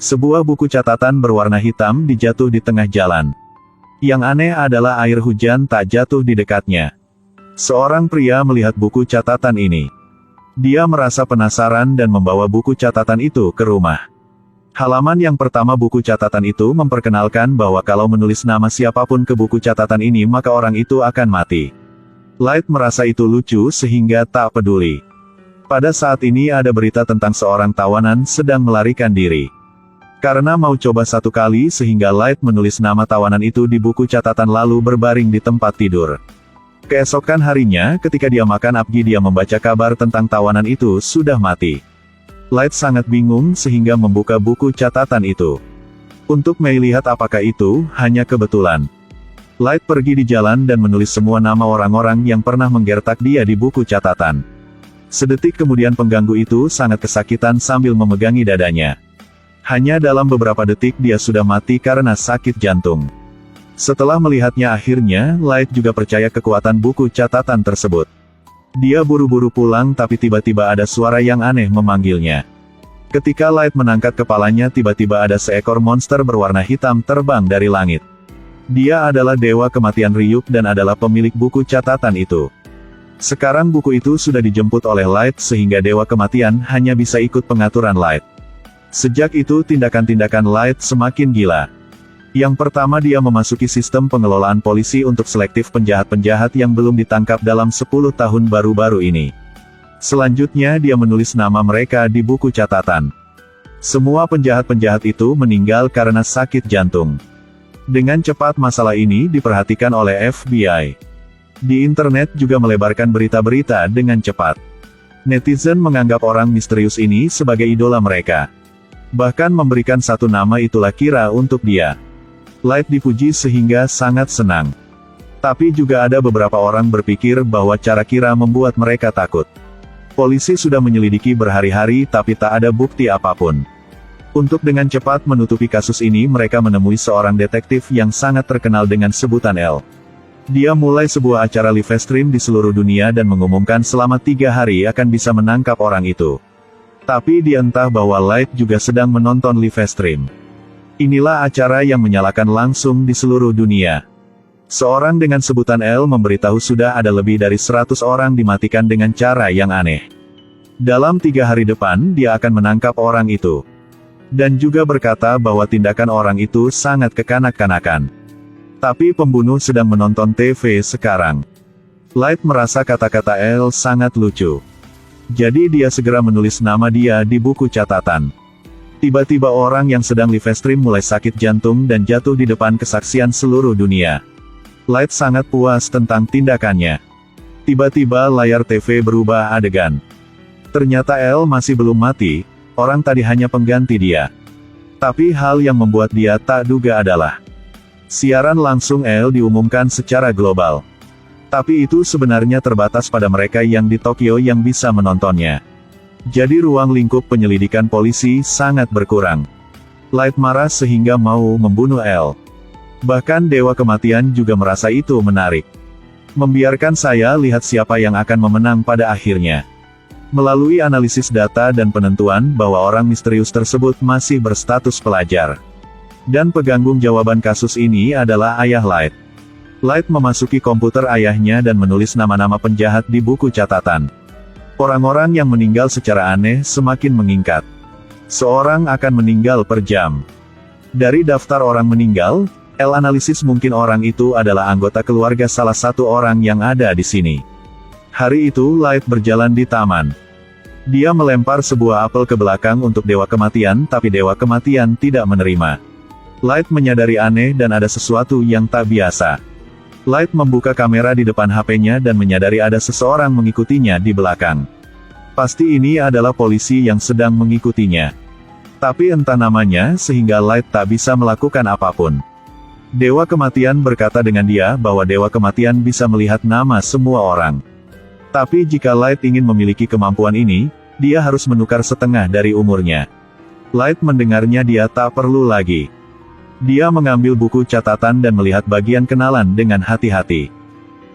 Sebuah buku catatan berwarna hitam dijatuh di tengah jalan. Yang aneh adalah air hujan tak jatuh di dekatnya. Seorang pria melihat buku catatan ini. Dia merasa penasaran dan membawa buku catatan itu ke rumah. Halaman yang pertama buku catatan itu memperkenalkan bahwa kalau menulis nama siapapun ke buku catatan ini maka orang itu akan mati. Light merasa itu lucu sehingga tak peduli. Pada saat ini ada berita tentang seorang tawanan sedang melarikan diri. Karena mau coba satu kali sehingga Light menulis nama tawanan itu di buku catatan lalu berbaring di tempat tidur. Keesokan harinya ketika dia makan apgi dia membaca kabar tentang tawanan itu sudah mati. Light sangat bingung sehingga membuka buku catatan itu. Untuk melihat apakah itu hanya kebetulan. Light pergi di jalan dan menulis semua nama orang-orang yang pernah menggertak dia di buku catatan. Sedetik kemudian pengganggu itu sangat kesakitan sambil memegangi dadanya. Hanya dalam beberapa detik dia sudah mati karena sakit jantung. Setelah melihatnya akhirnya, Light juga percaya kekuatan buku catatan tersebut. Dia buru-buru pulang tapi tiba-tiba ada suara yang aneh memanggilnya. Ketika Light mengangkat kepalanya tiba-tiba ada seekor monster berwarna hitam terbang dari langit. Dia adalah Dewa Kematian Ryuk dan adalah pemilik buku catatan itu. Sekarang buku itu sudah dijemput oleh Light sehingga Dewa Kematian hanya bisa ikut pengaturan Light. Sejak itu tindakan-tindakan Light semakin gila. Yang pertama dia memasuki sistem pengelolaan polisi untuk selektif penjahat-penjahat yang belum ditangkap dalam 10 tahun baru-baru ini. Selanjutnya dia menulis nama mereka di buku catatan. Semua penjahat-penjahat itu meninggal karena sakit jantung. Dengan cepat masalah ini diperhatikan oleh FBI. Di internet juga melebarkan berita-berita dengan cepat. Netizen menganggap orang misterius ini sebagai idola mereka. Bahkan memberikan satu nama itulah Kira untuk dia. Light dipuji sehingga sangat senang. Tapi juga ada beberapa orang berpikir bahwa cara Kira membuat mereka takut. Polisi sudah menyelidiki berhari-hari tapi tak ada bukti apapun. Untuk dengan cepat menutupi kasus ini mereka menemui seorang detektif yang sangat terkenal dengan sebutan L. Dia mulai sebuah acara live stream di seluruh dunia dan mengumumkan selama 3 hari akan bisa menangkap orang itu. Tapi dia entah bahwa Light juga sedang menonton live stream. Inilah acara yang menyalakan langsung di seluruh dunia. Seorang dengan sebutan L memberitahu sudah ada lebih dari 100 orang dimatikan dengan cara yang aneh. Dalam 3 hari depan dia akan menangkap orang itu. Dan juga berkata bahwa tindakan orang itu sangat kekanak-kanakan. Tapi pembunuh sedang menonton TV sekarang. Light merasa kata-kata L sangat lucu. Jadi dia segera menulis nama dia di buku catatan. Tiba-tiba orang yang sedang live stream mulai sakit jantung dan jatuh di depan kesaksian seluruh dunia. Light sangat puas tentang tindakannya. Tiba-tiba layar TV berubah adegan. Ternyata L masih belum mati, orang tadi hanya pengganti dia. Tapi hal yang membuat dia tak duga adalah siaran langsung L diumumkan secara global. Tapi itu sebenarnya terbatas pada mereka yang di Tokyo yang bisa menontonnya. Jadi ruang lingkup penyelidikan polisi sangat berkurang. Light marah sehingga mau membunuh L. Bahkan Dewa Kematian juga merasa itu menarik. Membiarkan saya lihat siapa yang akan memenang pada akhirnya. Melalui analisis data dan penentuan bahwa orang misterius tersebut masih berstatus pelajar. Dan peganggung jawaban kasus ini adalah ayah Light. Light memasuki komputer ayahnya dan menulis nama-nama penjahat di buku catatan. Orang-orang yang meninggal secara aneh semakin meningkat. Seorang akan meninggal per jam. Dari daftar orang meninggal, L analisis mungkin orang itu adalah anggota keluarga salah satu orang yang ada di sini. Hari itu Light berjalan di taman. Dia melempar sebuah apel ke belakang untuk Dewa Kematian tapi Dewa Kematian tidak menerima. Light menyadari aneh dan ada sesuatu yang tak biasa. Light membuka kamera di depan HP-nya dan menyadari ada seseorang mengikutinya di belakang. Pasti ini adalah polisi yang sedang mengikutinya. Tapi entah namanya sehingga Light tak bisa melakukan apapun. Dewa Kematian berkata dengan dia bahwa Dewa Kematian bisa melihat nama semua orang. Tapi jika Light ingin memiliki kemampuan ini, dia harus menukar setengah dari umurnya. Light mendengarnya dia tak perlu lagi. Dia mengambil buku catatan dan melihat bagian kenalan dengan hati-hati.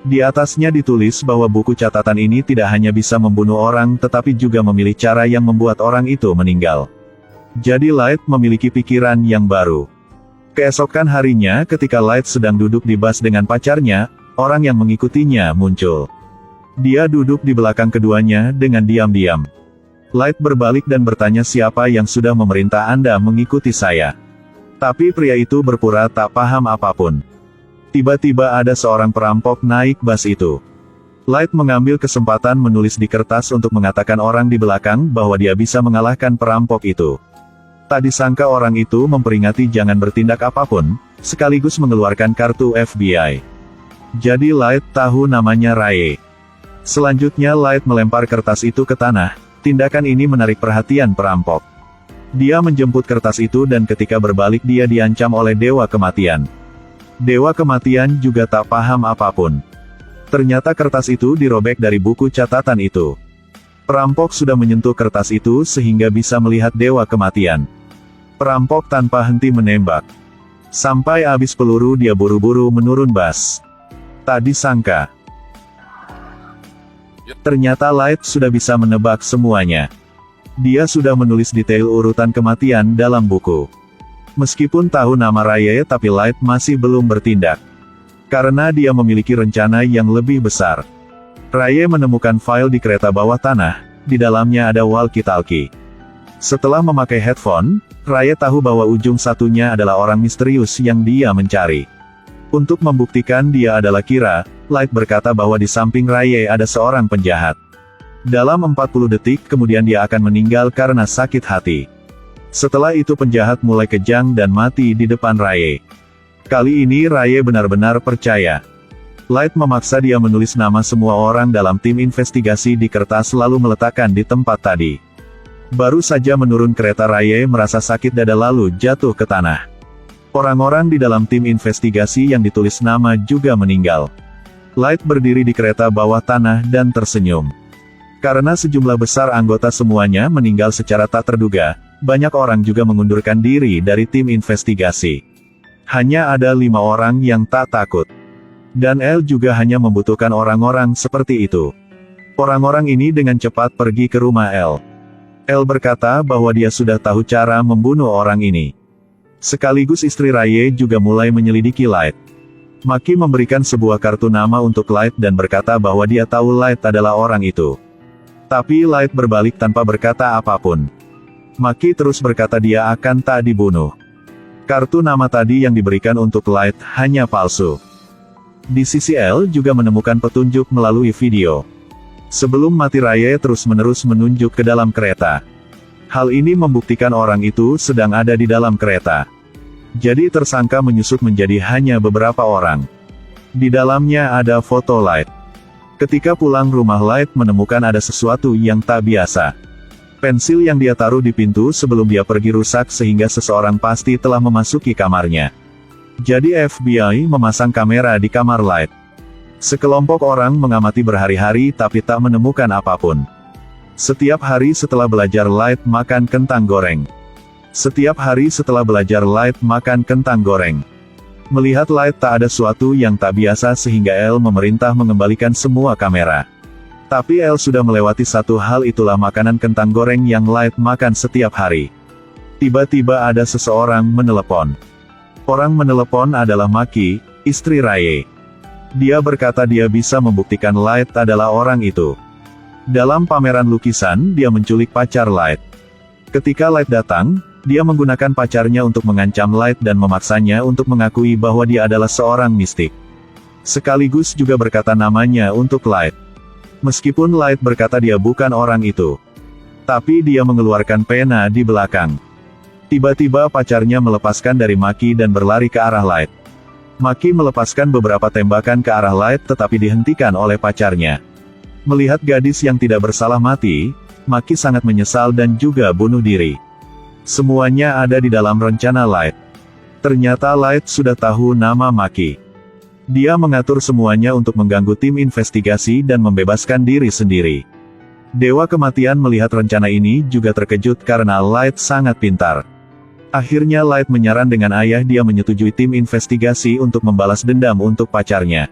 Di atasnya ditulis bahwa buku catatan ini tidak hanya bisa membunuh orang tetapi juga memilih cara yang membuat orang itu meninggal. Jadi Light memiliki pikiran yang baru. Keesokan harinya ketika Light sedang duduk di bus dengan pacarnya, orang yang mengikutinya muncul. Dia duduk di belakang keduanya dengan diam-diam. Light berbalik dan bertanya siapa yang sudah memerintah Anda mengikuti saya. Tapi pria itu berpura tak paham apapun. Tiba-tiba ada seorang perampok naik bus itu. Light mengambil kesempatan menulis di kertas untuk mengatakan orang di belakang bahwa dia bisa mengalahkan perampok itu. Tak disangka orang itu memperingati jangan bertindak apapun, sekaligus mengeluarkan kartu FBI. Jadi Light tahu namanya Raye. Selanjutnya Light melempar kertas itu ke tanah. Tindakan ini menarik perhatian perampok. Dia menjemput kertas itu dan ketika berbalik dia diancam oleh Dewa Kematian. Dewa Kematian juga tak paham apapun. Ternyata kertas itu dirobek dari buku catatan itu. Perampok sudah menyentuh kertas itu sehingga bisa melihat Dewa Kematian. Perampok tanpa henti menembak. Sampai habis peluru dia buru-buru menurun bus. Tak disangka. Ternyata Light sudah bisa menebak semuanya. Dia sudah menulis detail urutan kematian dalam buku. Meskipun tahu nama Raye tapi Light masih belum bertindak. Karena dia memiliki rencana yang lebih besar. Raye menemukan file di kereta bawah tanah, di dalamnya ada walkie-talkie. Setelah memakai headphone, Raye tahu bahwa ujung satunya adalah orang misterius yang dia mencari. Untuk membuktikan dia adalah Kira, Light berkata bahwa di samping Raye ada seorang penjahat. Dalam 40 detik kemudian dia akan meninggal karena sakit hati. Setelah itu penjahat mulai kejang dan mati di depan Raye. Kali ini Raye benar-benar percaya. Light memaksa dia menulis nama semua orang dalam tim investigasi di kertas lalu meletakkan di tempat tadi. Baru saja menurun kereta Raye merasa sakit dada lalu jatuh ke tanah. Orang-orang di dalam tim investigasi yang ditulis nama juga meninggal. Light berdiri di kereta bawah tanah dan tersenyum. Karena sejumlah besar anggota semuanya meninggal secara tak terduga, banyak orang juga mengundurkan diri dari tim investigasi. Hanya ada 5 orang yang tak takut. Dan L juga hanya membutuhkan orang-orang seperti itu. Orang-orang ini dengan cepat pergi ke rumah L. L berkata bahwa dia sudah tahu cara membunuh orang ini. Sekaligus istri Raye juga mulai menyelidiki Light. Maki memberikan sebuah kartu nama untuk Light dan berkata bahwa dia tahu Light adalah orang itu. Tapi Light berbalik tanpa berkata apapun. Maki terus berkata dia akan tak dibunuh. Kartu nama tadi yang diberikan untuk Light hanya palsu. Di sisi L juga menemukan petunjuk melalui video. Sebelum mati Raye terus-menerus menunjuk ke dalam kereta. Hal ini membuktikan orang itu sedang ada di dalam kereta. Jadi tersangka menyusut menjadi hanya beberapa orang. Di dalamnya ada foto Light. Ketika pulang rumah Light menemukan ada sesuatu yang tak biasa. Pensil yang dia taruh di pintu sebelum dia pergi rusak sehingga seseorang pasti telah memasuki kamarnya. Jadi FBI memasang kamera di kamar Light. Sekelompok orang mengamati berhari-hari tapi tak menemukan apapun. Setiap hari setelah belajar Light makan kentang goreng. Setiap hari setelah belajar Light makan kentang goreng. Melihat Light tak ada suatu yang tak biasa sehingga L memerintah mengembalikan semua kamera. Tapi L sudah melewati satu hal itulah makanan kentang goreng yang Light makan setiap hari. Tiba-tiba ada seseorang menelepon. Orang menelepon adalah Maki, istri Raye. Dia berkata dia bisa membuktikan Light adalah orang itu. Dalam pameran lukisan dia menculik pacar Light. Ketika Light datang, dia menggunakan pacarnya untuk mengancam Light dan memaksanya untuk mengakui bahwa dia adalah seorang mistik. Sekaligus juga berkata namanya untuk Light. Meskipun Light berkata dia bukan orang itu. Tapi dia mengeluarkan pena di belakang. Tiba-tiba pacarnya melepaskan dari Maki dan berlari ke arah Light. Maki melepaskan beberapa tembakan ke arah Light tetapi dihentikan oleh pacarnya. Melihat gadis yang tidak bersalah mati, Maki sangat menyesal dan juga bunuh diri. Semuanya ada di dalam rencana Light. Ternyata Light sudah tahu nama Maki. Dia mengatur semuanya untuk mengganggu tim investigasi dan membebaskan diri sendiri. Dewa Kematian melihat rencana ini juga terkejut karena Light sangat pintar. Akhirnya Light menyaran dengan ayah dia menyetujui tim investigasi untuk membalas dendam untuk pacarnya.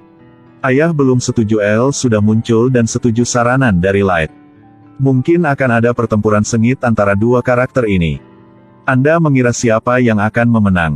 Ayah belum setuju L sudah muncul dan setuju saranan dari Light. Mungkin akan ada pertempuran sengit antara dua karakter ini. Anda mengira siapa yang akan memenang?